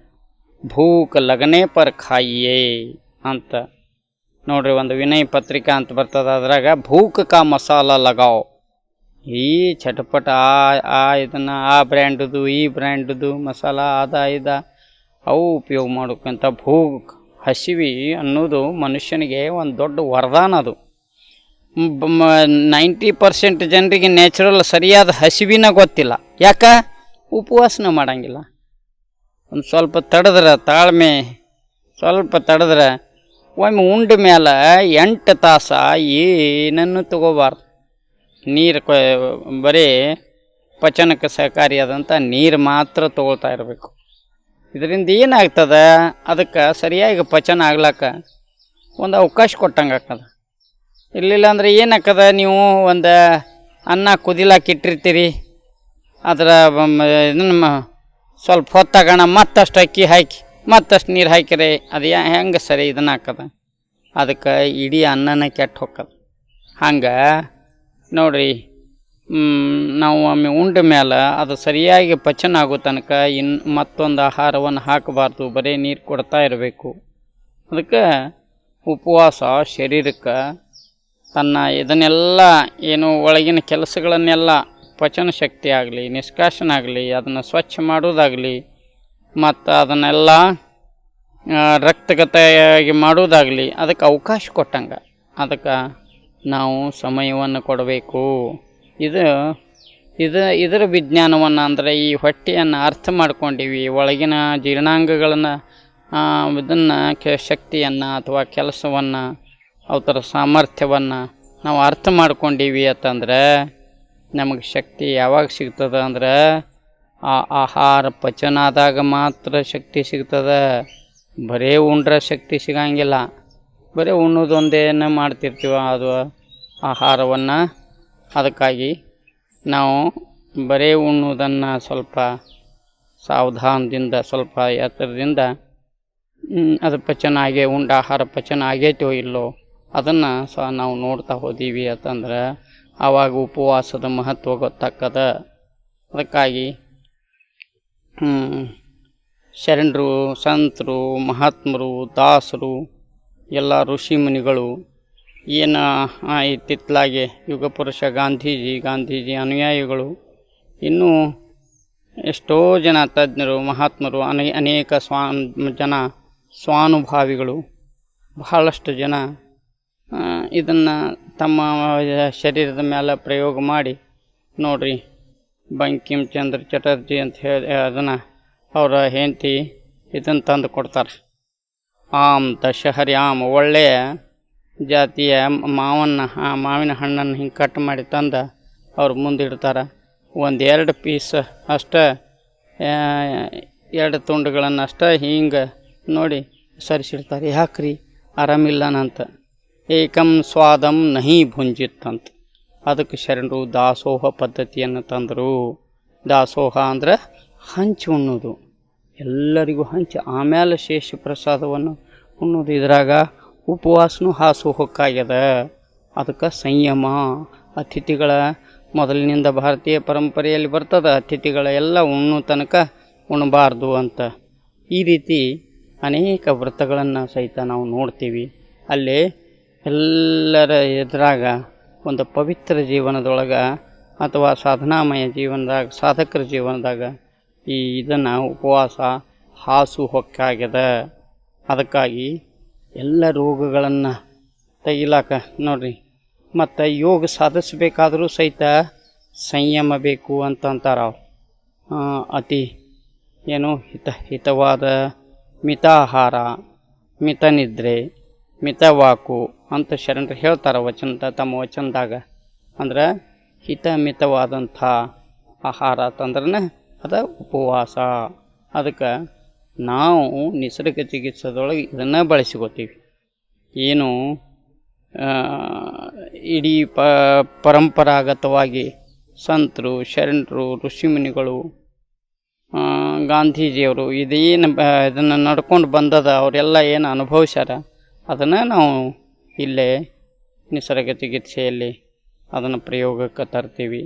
ಭೂಕ್ ಲಗನೆ ಪರ್ ಖಾಯಿಯೇ ಅಂತ ನೋಡ್ರಿ, ಒಂದು ವಿನಯ ಪತ್ರಿಕಾ ಅಂತ ಬರ್ತದ. ಅದ್ರಾಗ ಭೂಕ್ ಕಾ ಮಸಾಲ ಲಗಾವ್, ಈ ಚಟಪಟ ಇದನ್ನು ಆ ಬ್ರ್ಯಾಂಡದು ಈ ಬ್ರ್ಯಾಂಡದು ಮಸಾಲ ಇದ ಅವು ಉಪಯೋಗ ಮಾಡೋಕ್ಕಂತ ಭೂಕ್ ಹಸಿವಿ ಅನ್ನೋದು ಮನುಷ್ಯನಿಗೆ ಒಂದು ದೊಡ್ಡ ವರದಾನ. ಅದು 90% ಜನರಿಗೆ ನ್ಯಾಚುರಲ್ ಸರಿಯಾದ ಹಸಿವಿನ ಗೊತ್ತಿಲ್ಲ. ಯಾಕೆ? ಉಪವಾಸನ ಮಾಡಂಗಿಲ್ಲ. ಒಂದು ಸ್ವಲ್ಪ ತಡೆದ್ರೆ, ತಾಳ್ಮೆ ಸ್ವಲ್ಪ ತಡೆದ್ರೆ ಒಮ್ಮೆ ಉಂಡ ಮೇಲೆ 8 ತಾಸು ಏನನ್ನು ತಗೋಬಾರ್ದು. ನೀರು ಬರೀ ಪಚನಕ್ಕೆ ಸಹಕಾರಿಯಾದಂಥ ನೀರು ಮಾತ್ರ ತಗೊಳ್ತಾ ಇರಬೇಕು. ಇದರಿಂದ ಏನಾಗ್ತದೆ, ಅದಕ್ಕೆ ಸರಿಯಾಗಿ ಪಚನ ಆಗ್ಲಕ್ಕ ಒಂದು ಅವಕಾಶ ಕೊಟ್ಟಂಗೆ ಆಗ್ತದೆ. ಇರಲಿಲ್ಲ ಅಂದ್ರೆ ಏನಾಗ್ತದ, ನೀವು ಒಂದು ಅನ್ನ ಕುದಿಲಾಕ ಇಟ್ಟಿರ್ತೀರಿ, ಅದರ ಇದನ್ನು ಸ್ವಲ್ಪ ಹೊತ್ತಾಗೋಣ ಮತ್ತಷ್ಟು ಅಕ್ಕಿ ಹಾಕಿ ಮತ್ತಷ್ಟು ನೀರು ಹಾಕಿರಿ, ಅದು ಹೆಂಗೆ ಸರಿ ಇದನ್ನು ಹಾಕದ, ಅದಕ್ಕೆ ಇಡೀ ಅನ್ನನ ಕೆಟ್ಟು ಹೋಗ್ತದೆ. ಹಂಗೆ ನೋಡ್ರಿ, ನಾವು ಒಮ್ಮೆ ಉಂಡ ಮೇಲೆ ಅದು ಸರಿಯಾಗಿ ಪಚನ ಆಗೋ ತನಕ ಮತ್ತೊಂದು ಆಹಾರವನ್ನು ಹಾಕಬಾರ್ದು, ಬರೀ ನೀರು ಕೊಡ್ತಾ ಇರಬೇಕು. ಅದಕ್ಕೆ ಉಪವಾಸ ಶರೀರಕ್ಕೆ ತನ್ನ ಇದನ್ನೆಲ್ಲ ಏನು ಒಳಗಿನ ಕೆಲಸಗಳನ್ನೆಲ್ಲ ಪಚನ ಶಕ್ತಿ ಆಗಲಿ, ನಿಷ್ಕಾಸನ ಆಗಲಿ, ಅದನ್ನು ಸ್ವಚ್ಛ ಮಾಡೋದಾಗಲಿ, ಮತ್ತು ಅದನ್ನೆಲ್ಲ ರಕ್ತಗತವಾಗಿ ಮಾಡೋದಾಗಲಿ ಅದಕ್ಕೆ ಅವಕಾಶ ಕೊಟ್ಟಂಗೆ. ಅದಕ್ಕೆ ನಾವು ಸಮಯವನ್ನು ಕೊಡಬೇಕು. ಇದರ ವಿಜ್ಞಾನವನ್ನು ಅಂದರೆ ಈ ಹೊಟ್ಟೆಯನ್ನು ಅರ್ಥ ಮಾಡ್ಕೊಂಡಿವಿ, ಒಳಗಿನ ಜೀರ್ಣಾಂಗಗಳನ್ನು ಇದನ್ನು ಶಕ್ತಿಯನ್ನು ಅಥವಾ ಕೆಲಸವನ್ನು ಅವರ ಸಾಮರ್ಥ್ಯವನ್ನು ನಾವು ಅರ್ಥ ಮಾಡ್ಕೊಂಡೀವಿ ಅಂತಂದ್ರೆ ನಮಗೆ ಶಕ್ತಿ ಯಾವಾಗ ಸಿಗ್ತದೆ ಅಂದ್ರೆ ಆ ಆಹಾರ ಪಚನ ಆದಾಗ ಮಾತ್ರ ಶಕ್ತಿ ಸಿಗ್ತದೆ. ಬರೀ ಉಂಡ್ರೆ ಶಕ್ತಿ ಸಿಗಂಗಿಲ್ಲ. ಬರೀ ಉಣ್ಣೋದೊಂದೇನು ಮಾಡ್ತಿರ್ತೀವ ಅದು ಆಹಾರವನ್ನು. ಅದಕ್ಕಾಗಿ ನಾವು ಬರೀ ಉಣ್ಣೋದನ್ನು ಸ್ವಲ್ಪ ಸಾವಧಾನದಿಂದ, ಸ್ವಲ್ಪ ಎತ್ತರದಿಂದ ಅದು ಪಚನ ಉಂಡ ಆಹಾರ ಪಚನ ಆಗೈತೋ ಇಲ್ಲೋ ಅದನ್ನು ಸಹ ನಾವು ನೋಡ್ತಾ ಹೋದೀವಿ ಅಂತಂದ್ರೆ ಆವಾಗ ಉಪವಾಸದ ಮಹತ್ವ ಗೊತ್ತಾಗ್ತದ. ಅದಕ್ಕಾಗಿ ಶರಣರು, ಸಂತರು, ಮಹಾತ್ಮರು, ದಾಸರು, ಎಲ್ಲ ಋಷಿ ಮುನಿಗಳು ಏನು ಇತ್ತಿತ್ತಲಾಗೆ ಯುಗಪುರುಷ ಗಾಂಧೀಜಿ ಅನುಯಾಯಿಗಳು, ಇನ್ನೂ ಎಷ್ಟೋ ಜನ ತಜ್ಞರು, ಮಹಾತ್ಮರು, ಅನೇಕ ಜನ ಸ್ವಾನುಭಾವಿಗಳು, ಬಹಳಷ್ಟು ಜನ ಇದನ್ನು ತಮ್ಮ ಶರೀರದ ಮೇಲೆ ಪ್ರಯೋಗ ಮಾಡಿ ನೋಡ್ರಿ. ಬಂಕಿಮ್ ಚಂದ್ರ ಚಟರ್ಜಿ ಅಂತ ಹೇಳಿ ಅದನ್ನು ಅವರ ಹೆಂಡತಿ ಇದನ್ನು ತಂದು ಕೊಡ್ತಾರೆ. ದಶಹರಿ ಒಳ್ಳೆಯ ಜಾತಿಯ ಮಾವಿನ ಹಣ್ಣನ್ನು ಹಿಂಗೆ ಕಟ್ ಮಾಡಿ ತಂದು ಅವ್ರು ಮುಂದಿಡ್ತಾರೆ. 1-2 ಪೀಸ್ ಅಷ್ಟೇ, 2 ತುಂಡುಗಳನ್ನು ಅಷ್ಟೇ ಹಿಂಗೆ ನೋಡಿ ಸರಿಸಿಡ್ತಾರೆ. ಯಾಕ್ರಿ ಆರಾಮಿಲ್ಲನಂತ. ಏಕಂ ಸ್ವಾದಂ ನಹಿ ಭುಂಜಿತ್ತಂತ. ಅದಕ್ಕೆ ಶರಣರು ದಾಸೋಹ ಪದ್ಧತಿಯನ್ನು ತಂದರು. ದಾಸೋಹ ಅಂದ್ರೆ ಹಂಚಿ ಉಣ್ಣೋದು, ಎಲ್ಲರಿಗೂ ಹಂಚಿ ಆಮೇಲೆ ಶೇಷ ಪ್ರಸಾದವನ್ನು ಉಣ್ಣೋದು. ಇದ್ರಾಗ ಉಪವಾಸನೂ ಹಾಸೋಹಕ್ಕಾಗ್ಯದ. ಅದಕ್ಕೆ ಸಂಯಮ. ಅತಿಥಿಗಳ ಮೊದಲಿನಿಂದ ಭಾರತೀಯ ಪರಂಪರೆಯಲ್ಲಿ ಬರ್ತದೆ, ಅತಿಥಿಗಳ ಎಲ್ಲ ಉಣ್ಣು ತನಕ ಉಣಬಾರ್ದು ಅಂತ. ಈ ರೀತಿ ಅನೇಕ ವ್ರತಗಳನ್ನು ಸಹಿತ ನಾವು ನೋಡ್ತೀವಿ. ಅಲ್ಲಿ ಎಲ್ಲರ ಎದುರಾಗ ಒಂದು ಪವಿತ್ರ ಜೀವನದೊಳಗೆ ಅಥವಾ ಸಾಧನಾಮಯ ಜೀವನದಾಗ, ಸಾಧಕರ ಜೀವನದಾಗ ಇದನ್ನು ಉಪವಾಸ ಹಾಸುಹೊಕ್ಕಾಗ್ಯದ. ಅದಕ್ಕಾಗಿ ಎಲ್ಲ ರೋಗಗಳನ್ನು ತೆಗಿಲಾಕ ನೋಡ್ರಿ. ಮತ್ತು ಯೋಗ ಸಾಧಿಸಬೇಕಾದರೂ ಸಹಿತ ಸಂಯಮ ಬೇಕು ಅಂತಂತಾರೆ ಅವ್ರು. ಅತಿ ಹಿತವಾದ ಮಿತಾಹಾರ, ಮಿತನಿದ್ರೆ, ಮಿತವಾಕು ಅಂತ ಶರಣರು ಹೇಳ್ತಾರೆ ತಮ್ಮ ವಚನದಾಗ. ಅಂದ್ರೆ ಮಿತವಾದಂಥ ಆಹಾರ ಅಂತಂದ್ರೆ ಅದು ಉಪವಾಸ. ಅದಕ್ಕೆ ನಾವು ನಿಸರ್ಗ ಚಿಕಿತ್ಸೆದೊಳಗೆ ಇದನ್ನು ಬಳಸ್ಕೋತೀವಿ. ಏನು ಇಡೀ ಪರಂಪರಾಗತವಾಗಿ ಸಂತರು, ಶರಣರು, ಋಷಿಮುನಿಗಳು, ಗಾಂಧೀಜಿಯವರು ಇದೇನು ಇದನ್ನು ನಡ್ಕೊಂಡು ಬಂದದ, ಅವರೆಲ್ಲ ಏನು ಅನುಭವಿಸ್ಯಾರ ಅದನ್ನು ನಾವು ಇಲ್ಲೇ ನಿಸರ್ಗ ಚಿಕಿತ್ಸೆಯಲ್ಲಿ ಅದನ್ನು ಪ್ರಯೋಗಕ್ಕೆ ತರ್ತೀವಿ.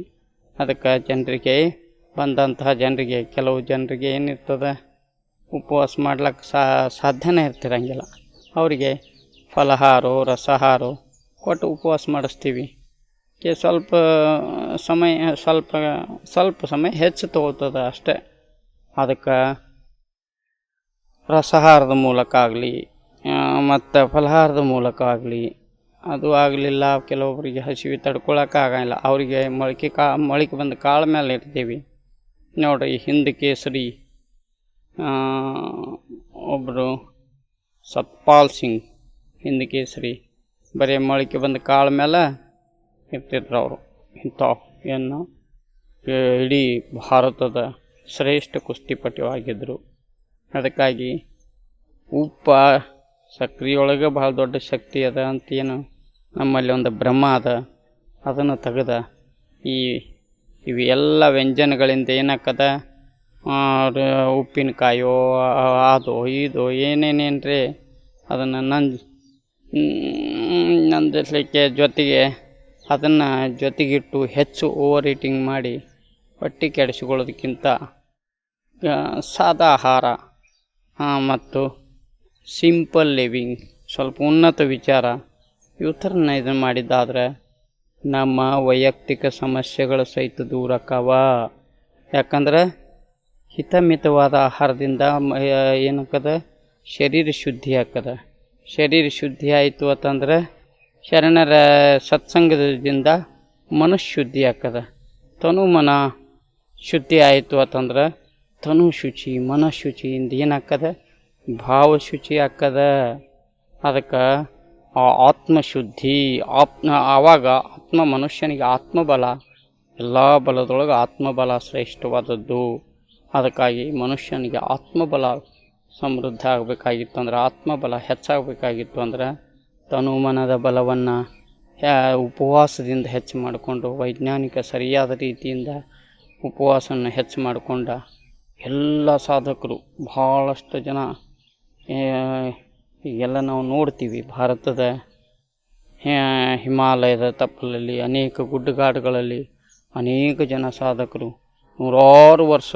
ಅದಕ್ಕೆ ಜನರಿಗೆ ಬಂದಂತಹ ಜನರಿಗೆ, ಕೆಲವು ಜನರಿಗೆ ಏನಿರ್ತದೆ ಉಪವಾಸ ಮಾಡ್ಲಿಕ್ಕೆ ಸಾಧ್ಯನೇ ಇರ್ತಿರಂಗಿಲ್ಲ, ಅವರಿಗೆ ಫಲಹಾರೋ ರಸಹಾರೋ ಕೊಟ್ಟು ಉಪವಾಸ ಮಾಡಿಸ್ತೀವಿ. ಸ್ವಲ್ಪ ಸಮಯ ಹೆಚ್ಚು ತಗೋತದೆ ಅಷ್ಟೇ. ಅದಕ್ಕೆ ರಸಹಾರದ ಮೂಲಕ ಆಗಲಿ ಮತ್ತು ಫಲಹಾರದ ಮೂಲಕ ಆಗಲಿ, ಅದು ಆಗಲಿಲ್ಲ ಕೆಲವೊಬ್ಬರಿಗೆ ಹಸಿವೆ ತಡ್ಕೊಳಕ್ಕಾಗಲ್ಲ, ಅವರಿಗೆ ಮೊಳಕೆ ಬಂದ ಕಾಳು ಮೇಲೆ ಇರ್ತೀವಿ ನೋಡಿರಿ. ಹಿಂದ್ ಕೇಸರಿ ಒಬ್ಬರು ಸತ್ಪಾಲ್ ಸಿಂಗ್ ಹಿಂದ್ ಕೇಸರಿ ಬರೀ ಮೊಳಕೆ ಬಂದ ಕಾಳು ಮೇಲೆ ಇರ್ತಿದ್ರು ಅವರು. ಇಂಥ ಏನು ಇಡೀ ಭಾರತದ ಶ್ರೇಷ್ಠ ಕುಸ್ತಿಪಟುವಾಗಿದ್ದರು. ಅದಕ್ಕಾಗಿ ಸಕ್ರಿಯೊಳಗೆ ಭಾಳ ದೊಡ್ಡ ಶಕ್ತಿ ಅದ ಅಂತೇನು ನಮ್ಮಲ್ಲಿ ಒಂದು ಭ್ರಮ ಅದ, ಅದನ್ನು ತೆಗೆದ ಇವು ಎಲ್ಲ ವ್ಯಂಜನಗಳಿಂದ ಏನಾಕದ, ಉಪ್ಪಿನಕಾಯೋ ಅದು ಇದು ಏನೇನೇನ್ರಿ ಅದನ್ನು ನಂದಿಸಲಿಕ್ಕೆ ಜೊತೆಗೆ ಅದನ್ನು ಜೊತೆಗಿಟ್ಟು ಹೆಚ್ಚು ಓವರ್ ಈಟಿಂಗ್ ಮಾಡಿ ಹೊಟ್ಟೆ ಕೆಡಿಸಿಕೊಳ್ಳೋದಕ್ಕಿಂತ ಸಾದಾ ಆಹಾರ ಮತ್ತು ಸಿಂಪಲ್ ಲಿವಿಂಗ್, ಸ್ವಲ್ಪ ಉನ್ನತ ವಿಚಾರ, ಇವು ಥರನ ಇದನ್ನು ಮಾಡಿದ್ದಾದ್ರೆ ನಮ್ಮ ವೈಯಕ್ತಿಕ ಸಮಸ್ಯೆಗಳು ಸಹಿತ ದೂರ ಆಕ್ಕವ. ಯಾಕಂದ್ರೆ ಹಿತಮಿತವಾದ ಆಹಾರದಿಂದ ಏನಾಗ್ತದೆ, ಶರೀರ ಶುದ್ಧಿ ಆಗ್ತದೆ. ಶರೀರ ಶುದ್ಧಿ ಆಯಿತು ಅಂತಂದ್ರೆ ಶರಣರ ಸತ್ಸಂಗದಿಂದ ಮನಸ್ಸು ಶುದ್ಧಿ ಆಗ್ತದೆ. ತನು ಮನ ಶುದ್ಧಿ ಆಯಿತು ಅಂತಂದ್ರೆ ತನು ಶುಚಿ, ಮನಃಶುಚಿಯಿಂದ ಏನಾಗ್ತದೆ, ಭಾವಶುಚಿ ಆಗ್ತದ. ಅದಕ್ಕೆ ಆತ್ಮಶುದ್ಧಿ ಆವಾಗ ಮನುಷ್ಯನಿಗೆ ಆತ್ಮಬಲ, ಎಲ್ಲ ಬಲದೊಳಗೆ ಆತ್ಮಬಲ ಶ್ರೇಷ್ಠವಾದದ್ದು. ಅದಕ್ಕಾಗಿ ಮನುಷ್ಯನಿಗೆ ಆತ್ಮಬಲ ಸಮೃದ್ಧ ಆಗಬೇಕಾಗಿತ್ತು ಅಂದ್ರೆ, ಆತ್ಮಬಲ ಹೆಚ್ಚಾಗಬೇಕಾಗಿತ್ತು ಅಂದ್ರೆ ತನು ಮನದ ಬಲವನ್ನು ಉಪವಾಸದಿಂದ ಹೆಚ್ಚು ಮಾಡಿಕೊಂಡು, ವೈಜ್ಞಾನಿಕ ಸರಿಯಾದ ರೀತಿಯಿಂದ ಉಪವಾಸವನ್ನು ಹೆಚ್ಚು ಮಾಡಿಕೊಂಡ ಎಲ್ಲ ಸಾಧಕರು, ಭಾಳಷ್ಟು ಜನ ಈಗೆಲ್ಲ ನಾವು ನೋಡ್ತೀವಿ. ಭಾರತದ ಹಿಮಾಲಯದ ತಪ್ಪಲಲ್ಲಿ, ಅನೇಕ ಗುಡ್ಡಗಾಡುಗಳಲ್ಲಿ ಅನೇಕ ಜನ ಸಾಧಕರು ನೂರಾರು ವರ್ಷ.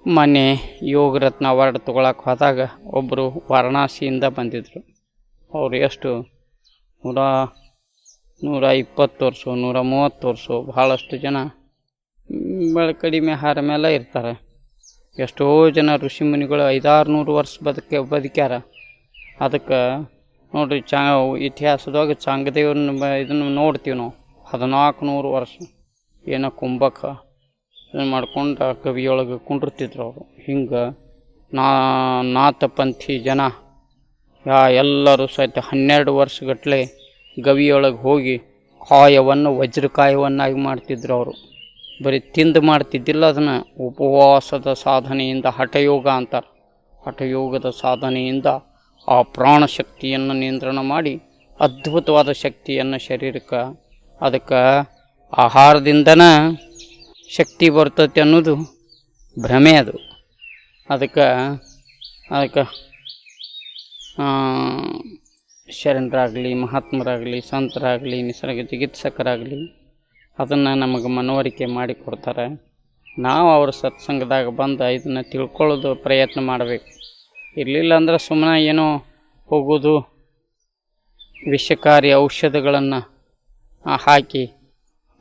ಮೊನ್ನೆ ಯೋಗ ರತ್ನ ಅವಾರ್ಡ್ ತೊಗೊಳಕ್ಕೆ ಹೋದಾಗ ಒಬ್ಬರು ವಾರಣಾಸಿಯಿಂದ ಬಂದಿದ್ದರು. ಅವರು ಎಷ್ಟು 120 ವರ್ಷ, 130 ವರ್ಷ, ಭಾಳಷ್ಟು ಜನ ಕಡಿಮೆ ಆಹಾರ ಮೇಲೆ ಇರ್ತಾರೆ. ಎಷ್ಟೋ ಜನ ಋಷಿಮುನಿಗಳು 500-600 ವರ್ಷ ಬದುಕ್ಯಾರ. ಅದಕ್ಕೆ ನೋಡ್ರಿ, ಇತಿಹಾಸದಾಗ ಚಾಂಗದೇವ್ರನ್ನ ಇದನ್ನು ನೋಡ್ತೀವಿ ನಾವು. 1400 ವರ್ಷ ಏನೋ ಕುಂಭಕ್ಕೆ ಇದನ್ನು ಮಾಡ್ಕೊಂಡು ಗವಿಯೊಳಗೆ ಕುಂಡಿರ್ತಿದ್ರು ಅವರು. ಹಿಂಗೆ ನಾಥಪಂಥಿ ಜನ ಎಲ್ಲರೂ ಸಹಿತ 12 ವರ್ಷಗಟ್ಟಲೆ ಗವಿಯೊಳಗೆ ಹೋಗಿ ಕಾಯವನ್ನು ವಜ್ರಕಾಯವನ್ನಾಗಿ ಮಾಡ್ತಿದ್ರು ಅವರು. ಬರೀ ತಿಂದು ಮಾಡ್ತಿದ್ದಿಲ್ಲ, ಅದನ್ನು ಉಪವಾಸದ ಸಾಧನೆಯಿಂದ, ಹಠಯೋಗ ಅಂತಾರೆ, ಹಠಯೋಗದ ಸಾಧನೆಯಿಂದ ಆ ಪ್ರಾಣಶಕ್ತಿಯನ್ನು ನಿಯಂತ್ರಣ ಮಾಡಿ ಅದ್ಭುತವಾದ ಶಕ್ತಿಯನ್ನು ಶರೀರಕ್ಕೆ, ಅದಕ್ಕೆ ಆಹಾರದಿಂದನೇ ಶಕ್ತಿ ಬರ್ತೈತೆ ಅನ್ನೋದು ಭ್ರಮೆ. ಅದು ಅದಕ್ಕೆ ಶರಣರಾಗಲಿ, ಮಹಾತ್ಮರಾಗಲಿ, ಸಂತರಾಗಲಿ, ನಿಸರ್ಗ ಚಿಕಿತ್ಸಕರಾಗಲಿ ಅದನ್ನು ನಮಗೆ ಮನವರಿಕೆ ಮಾಡಿಕೊಡ್ತಾರೆ. ನಾವು ಅವ್ರ ಸತ್ಸಂಗದಾಗ ಬಂದು ಇದನ್ನು ತಿಳ್ಕೊಳ್ಳೋದು ಪ್ರಯತ್ನ ಮಾಡಬೇಕು. ಇರಲಿಲ್ಲ ಅಂದ್ರೆ ಸುಮ್ಮನೆ ಏನೋ ಹೋಗೋದು, ವಿಷಕಾರಿ ಔಷಧಗಳನ್ನು ಹಾಕಿ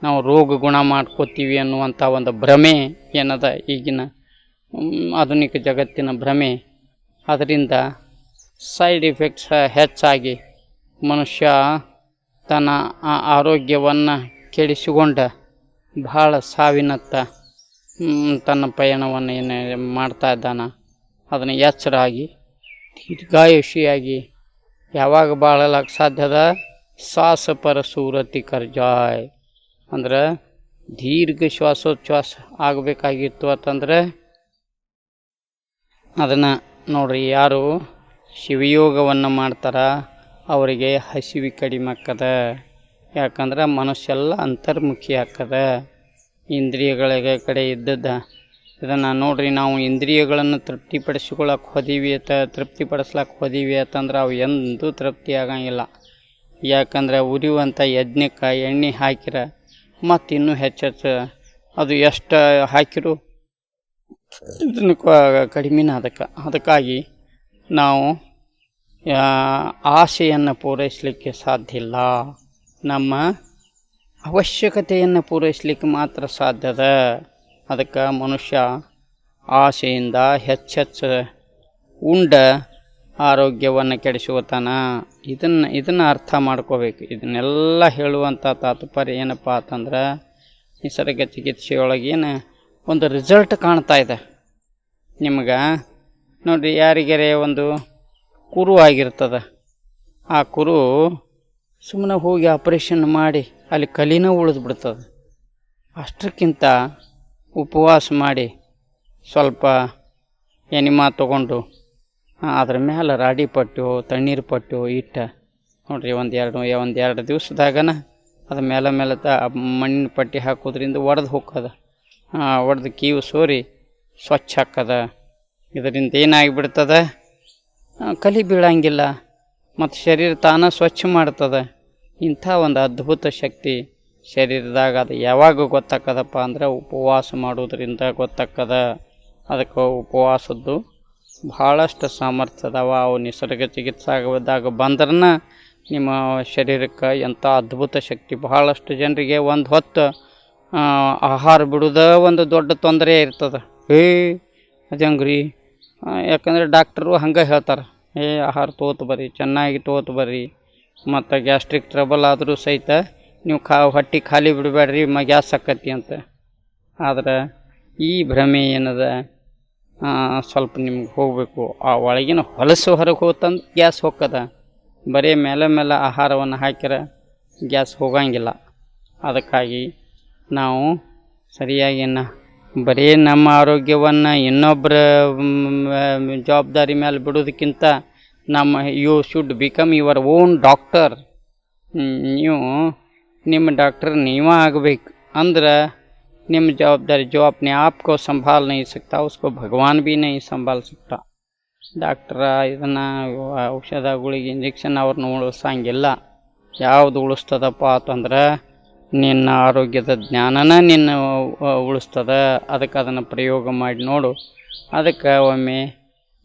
ನಾವು ರೋಗ ಗುಣ ಮಾಡ್ಕೋತೀವಿ ಅನ್ನುವಂಥ ಒಂದು ಭ್ರಮೆ ಏನದ ಈಗಿನ ಆಧುನಿಕ ಜಗತ್ತಿನ ಭ್ರಮೆ. ಅದರಿಂದ ಸೈಡ್ ಎಫೆಕ್ಟ್ಸ್ ಹೆಚ್ಚಾಗಿ ಮನುಷ್ಯ ತನ್ನ ಆರೋಗ್ಯವನ್ನು ಕೆಡಿಸಿಕೊಂಡ ಭಾಳ ಸಾವಿನತ್ತ ತನ್ನ ಪಯಣವನ್ನು ಏನು ಮಾಡ್ತಾ ಇದ್ದಾನೆ. ಅದನ್ನು ಎಚ್ಚರಾಗಿ ದೀರ್ಘಾಯುಷಿಯಾಗಿ ಯಾವಾಗ ಬಾಳಲಕ್ಕೆ ಸಾಧ್ಯದ, ಶ್ವಾಸ ಪರಸೂರತಿ ಕರ್ಜಾಯ್ ಅಂದ್ರೆ ದೀರ್ಘ ಶ್ವಾಸೋಚ್ಛ್ವಾಸ ಆಗಬೇಕಾಗಿತ್ತು ಅಂತಂದರೆ ಅದನ್ನು ನೋಡ್ರಿ, ಯಾರು ಶಿವಯೋಗವನ್ನು ಮಾಡ್ತಾರ ಅವರಿಗೆ ಹಸಿವೆ ಕಡಿಮೆ ಆಕ್ಕದ. ಯಾಕಂದ್ರೆ ಮನುಷ್ಯೆಲ್ಲ ಅಂತರ್ಮುಖಿ ಆಕ್ಕದ. ಇಂದ್ರಿಯಗಳಿಗೆ ಕಡೆ ಇದ್ದದ್ದ ಇದನ್ನು ನೋಡ್ರಿ, ನಾವು ಇಂದ್ರಿಯಗಳನ್ನು ತೃಪ್ತಿಪಡಿಸ್ಕೊಳಕ್ಕೆ ಹೋದೀವಿ ತೃಪ್ತಿಪಡಿಸ್ಲಕ್ಕೆ ಹೋದೀವಿ ಅಂತಂದ್ರೆ ಅವು ಎಂದೂ ತೃಪ್ತಿ ಆಗಂಗಿಲ್ಲ. ಯಾಕಂದ್ರೆ ಉರಿಯುವಂಥ ಯಜ್ಞಕ್ಕೆ ಎಣ್ಣೆ ಹಾಕಿರ ಮತ್ತು ಇನ್ನೂ ಹೆಚ್ಚು ಅದು ಎಷ್ಟು ಹಾಕಿರು ಇದನ್ನು ಕಡಿಮೆನ. ಅದಕ್ಕಾಗಿ ನಾವು ಆಸೆಯನ್ನು ಪೂರೈಸಲಿಕ್ಕೆ ಸಾಧ್ಯ ಇಲ್ಲ. ನಮ್ಮ ಅವಶ್ಯಕತೆಯನ್ನು ಪೂರೈಸಲಿಕ್ಕೆ ಮಾತ್ರ ಸಾಧ್ಯದ. ಅದಕ್ಕೆ ಮನುಷ್ಯ ಆಸೆಯಿಂದ ಹೆಚ್ಚೆಚ್ಚು ಉಂಡ ಆರೋಗ್ಯವನ್ನು ಕೆಡಿಸುತ್ತಾನ. ಇದನ್ನು ಅರ್ಥ ಮಾಡ್ಕೋಬೇಕು. ಇದನ್ನೆಲ್ಲ ಹೇಳುವಂಥ ತಾತ್ಪರ್ಯ ಏನಪ್ಪ ಅಂತಂದ್ರೆ, ನಿಸರ್ಗ ಚಿಕಿತ್ಸೆಯೊಳಗೇನು ಒಂದು ರಿಸಲ್ಟ್ ಕಾಣ್ತಾ ಇದೆ ನಿಮ್ಗೆ. ನೋಡಿರಿ, ಯಾರಿಗಾರೆ ಒಂದು ಕುರು ಆಗಿರ್ತದೆ, ಆ ಕುರು ಸುಮ್ಮನೆ ಹೋಗಿ ಆಪ್ರೇಷನ್ ಮಾಡಿ ಅಲ್ಲಿ ಕಲಿನ ಉಳಿದ್ಬಿಡ್ತದೆ. ಅಷ್ಟಕ್ಕಿಂತ ಉಪವಾಸ ಮಾಡಿ ಸ್ವಲ್ಪ ಎನಿಮಾ ತೊಗೊಂಡು ಅದ್ರ ಮೇಲೆ ರಾಡಿ ಪಟ್ಟು ತಣ್ಣೀರು ಪಟ್ಟು ಇಟ್ಟು ನೋಡ್ರಿ, ಒಂದೆರಡು ದಿವಸದಾಗನ ಅದು ಮೇಲೆ ಮಣ್ಣಿನ ಪಟ್ಟಿ ಹಾಕೋದ್ರಿಂದ ಒಡೆದು ಹೋಗ್ತದ. ಒಡೆದು ಕೀವು ಸೋರಿ ಸ್ವಚ್ಛ ಹಾಕದ. ಇದರಿಂದ ಏನಾಗಿಬಿಡ್ತದೆ, ಕಲಿ ಬೀಳಂಗಿಲ್ಲ ಮತ್ತು ಶರೀರ ತಾನ ಸ್ವಚ್ಛ ಮಾಡ್ತದೆ. ಇಂಥ ಒಂದು ಅದ್ಭುತ ಶಕ್ತಿ ಶರೀರದಾಗ ಅದು ಯಾವಾಗ ಗೊತ್ತಾಕದಪ್ಪ ಅಂದ್ರೆ ಉಪವಾಸ ಮಾಡೋದ್ರಿಂದ ಗೊತ್ತಾಕದ. ಅದಕ್ಕೆ ಉಪವಾಸದ್ದು ಭಾಳಷ್ಟು ಸಾಮರ್ಥ್ಯ ಅದಾವ. ಅವು ನಿಸರ್ಗ ಚಿಕಿತ್ಸಾದಾಗ ಬಂದ್ರನ ನಿಮ್ಮ ಶರೀರಕ್ಕೆ ಎಂಥ ಅದ್ಭುತ ಶಕ್ತಿ. ಬಹಳಷ್ಟು ಜನರಿಗೆ ಒಂದು ಹೊತ್ತು ಆಹಾರ ಬಿಡೋದ ಒಂದು ದೊಡ್ಡ ತೊಂದರೆ ಇರ್ತದೆ. ಅದು ಹೆಂಗ್ರಿ, ಯಾಕಂದರೆ ಡಾಕ್ಟರು ಹಂಗೆ ಹೇಳ್ತಾರೆ, ಆಹಾರ ತೋತು ಬರ್ರಿ, ಚೆನ್ನಾಗಿ ತೋತು ಬರ್ರಿ, ಮತ್ತು ಗ್ಯಾಸ್ಟ್ರಿಕ್ ಟ್ರಬಲ್ ಆದರೂ ಸಹಿತ ನೀವು ಹೊಟ್ಟೆ ಖಾಲಿ ಬಿಡಬೇಡ್ರಿ, ಗ್ಯಾಸ್ ಆಕತಿ ಅಂತ. ಆದ್ರೆ ಈ ಭ್ರಮೆ ಏನದ ಸ್ವಲ್ಪ ನಿಮ್ಗೆ ಹೋಗಬೇಕು. ಆ ಒಳಗಿನ ಹೊಲಸು ಹೊರಗೆ ಹೋತಂದು ಗ್ಯಾಸ್ ಹೋಗ್ತದ. ಬರೀ ಮೇಲೆ ಆಹಾರವನ್ನು ಹಾಕಿರ ಗ್ಯಾಸ್ ಹೋಗಂಗಿಲ್ಲ. ಅದಕ್ಕಾಗಿ ನಾವು ಸರಿಯಾಗಿ ಬರೀ ನಮ್ಮ ಆರೋಗ್ಯವನ್ನು ಇನ್ನೊಬ್ಬರ ಜವಾಬ್ದಾರಿ ಮೇಲೆ ಬಿಡೋದಕ್ಕಿಂತ you should become your own doctor. ನೀವು ನಿಮ್ಮ ಡಾಕ್ಟರ್ ನೀವೇ ಆಗಬೇಕು. ಅಂದ್ರೆ ನಿಮ್ಮ जवाबदारी जो अपने आप को संभाल नहीं सकता उसको भगवान भी नहीं संभाल सकता. ಡಾಕ್ಟ್ರ ಇದನ್ನು ಔಷಧ ಗುಳಿಗೆ ಇಂಜೆಕ್ಷನ್ ಅವ್ರನ್ನ ಉಳಿಸಂಗಿಲ್ಲ. ಯಾವುದು ಉಳಿಸ್ತದಪ್ಪ ಅಂತಂದ್ರೆ ನಿನ್ನ ಆರೋಗ್ಯದ ಜ್ಞಾನನ ನಿನ್ನ ಉಳಿಸ್ತದ. ಅದಕ್ಕೆ ಅದನ್ನು ಪ್ರಯೋಗ ಮಾಡಿ ನೋಡು. ಅದಕ್ಕೆ ಒಮ್ಮೆ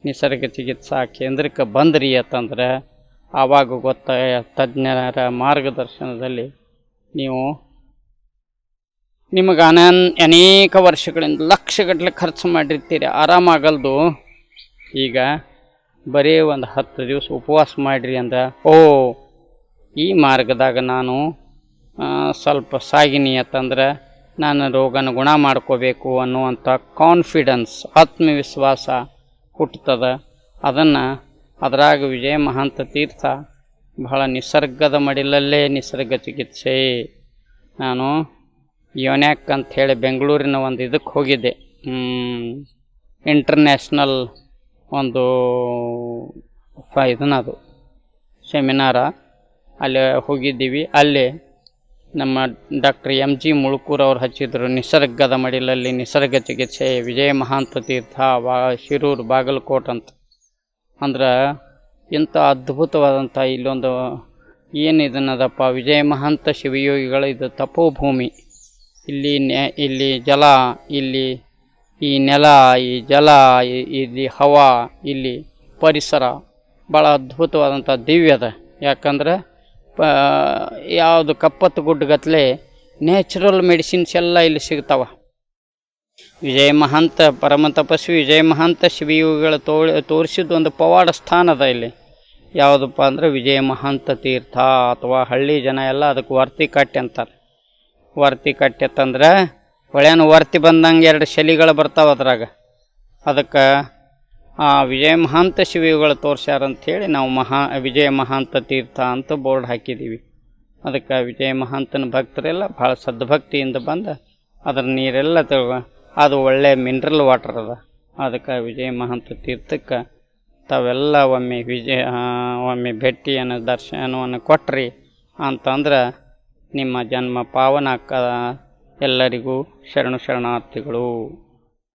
ನಿಸರ್ಗ ಚಿಕಿತ್ಸಾ ಕೇಂದ್ರಕ್ಕೆ ಬಂದ್ರಿ ಅಂತಂದ್ರೆ ಆವಾಗ ತಜ್ಞರ ಮಾರ್ಗದರ್ಶನದಲ್ಲಿ ನೀವು ನಿಮಗೆ ಅನೇಕ ವರ್ಷಗಳಿಂದ ಲಕ್ಷಗಟ್ಟಲೆ ಖರ್ಚು ಮಾಡಿರ್ತೀರಿ, ಆರಾಮಾಗಲ್ದು. ಈಗ ಬರೀ ಒಂದು 10 ದಿವಸ ಉಪವಾಸ ಮಾಡಿರಿ ಅಂದ್ರೆ, ಈ ಮಾರ್ಗದಾಗ ನಾನು ಸ್ವಲ್ಪ ಸಾಗಿನಿ ಅಂತಂದ್ರೆ ನಾನು ರೋಗನ ಗುಣ ಮಾಡ್ಕೋಬೇಕು ಅನ್ನುವಂಥ ಕಾನ್ಫಿಡೆನ್ಸ್, ಆತ್ಮವಿಶ್ವಾಸ ಹುಟ್ಟುತ್ತದೆ. ಅದರಾಗ ವಿಜಯ ಮಹಾಂತ ತೀರ್ಥ ಬಹಳ ನಿಸರ್ಗದ ಮಡಿಲಲ್ಲೇ ನಿಸರ್ಗ ಚಿಕಿತ್ಸೆ. ನಾನು ಯೋನ್ಯಾಕ್ ಅಂಥೇಳಿ ಬೆಂಗಳೂರಿನ ಒಂದು ಇದಕ್ಕೆ ಹೋಗಿದ್ದೆ, ಇಂಟರ್ನ್ಯಾಷನಲ್ ಒಂದು ಇದನ್ನದು ಸೆಮಿನಾರ. ಅಲ್ಲಿ ಹೋಗಿದ್ದೀವಿ. ಅಲ್ಲಿ ನಮ್ಮ ಡಾಕ್ಟರ್ MG ಮುಳುಕೂರು ಅವ್ರು ಹಚ್ಚಿದ್ರು, ನಿಸರ್ಗದ ಮಡಿಲಲ್ಲಿ ನಿಸರ್ಗ ಚಿಕಿತ್ಸೆ, ವಿಜಯ ಮಹಾಂತ ತೀರ್ಥ, ಶಿರೂರು, ಬಾಗಲಕೋಟ್ ಅಂತ. ಅಂದ್ರೆ ಇಂಥ ಅದ್ಭುತವಾದಂಥ ಇಲ್ಲೊಂದು ಏನು ಇದನ್ನದಪ್ಪ, ವಿಜಯ ಮಹಾಂತ ಶಿವಯೋಗಿಗಳ ಇದು ತಪೋಭೂಮಿ. ಇಲ್ಲಿ ಜಲ, ಇಲ್ಲಿ ಈ ನೆಲ, ಈ ಜಲ, ಇಲ್ಲಿ ಹವಾ, ಇಲ್ಲಿ ಪರಿಸರ ಭಾಳ ಅದ್ಭುತವಾದಂಥ ದಿವ್ಯದ. ಯಾಕಂದ್ರೆ ಯಾವುದು ಕಪ್ಪತ್ತು ಗುಡ್ಡಗತ್ತಲೆ ನ್ಯಾಚುರಲ್ ಮೆಡಿಸಿನ್ಸ್ ಎಲ್ಲ ಇಲ್ಲಿ ಸಿಗ್ತಾವ. ವಿಜಯ ಮಹಾಂತ ಪರಮ ತಪಸ್ವಿ ವಿಜಯ ಮಹಾಂತ ಶಿವಯೋಗಿಗಳ ತೋರಿಸಿದ ಒಂದು ಪವಾಡ ಸ್ಥಾನದ ಇಲ್ಲಿ. ಯಾವುದಪ್ಪ ಅಂದ್ರೆ ವಿಜಯ ಮಹಾಂತ ತೀರ್ಥ, ಅಥವಾ ಹಳ್ಳಿ ಜನ ಎಲ್ಲ ಅದಕ್ಕೆ ವರ್ತಿ ಕಟ್ಟೆ ಅಂತಾರೆ. ವರ್ತಿ ಕಟ್ಟೆ ಅಂತಂದ್ರೆ ಹೊಳ್ಯಾನ ವರ್ತಿ ಬಂದಂಗೆ 2 ಶಲಿಗಳು ಬರ್ತಾವೆ ಅದ್ರಾಗ. ಅದಕ್ಕೆ ವಿಜಯ ಮಹಾಂತ ಶಿವಯೋಗಿಗಳು ತೋರ್ಸ್ಯಾರಂಥೇಳಿ ನಾವು ವಿಜಯ ಮಹಾಂತ ತೀರ್ಥ ಅಂತ ಬೋರ್ಡ್ ಹಾಕಿದ್ದೀವಿ. ಅದಕ್ಕೆ ವಿಜಯ ಮಹಾಂತನ ಭಕ್ತರೆಲ್ಲ ಭಾಳ ಸದ್ಭಕ್ತಿಯಿಂದ ಬಂದು ಅದರ ನೀರೆಲ್ಲ ಅದು ಒಳ್ಳೆ ಮಿನರಲ್ ವಾಟರ್ ಅದ. ಅದಕ್ಕೆ ವಿಜಯ ಮಹಂತ ತೀರ್ಥಕ್ಕೆ ತಾವೆಲ್ಲ ಒಮ್ಮೆ ಭೇಟಿಯನ್ನು ದರ್ಶನವನ್ನು ಕೊಟ್ರಿ ಅಂತಂದ್ರೆ ನಿಮ್ಮ ಜನ್ಮ ಪಾವನ ಎಲ್ಲರಿಗೂ ಶರಣಾರ್ಥಿಗಳು.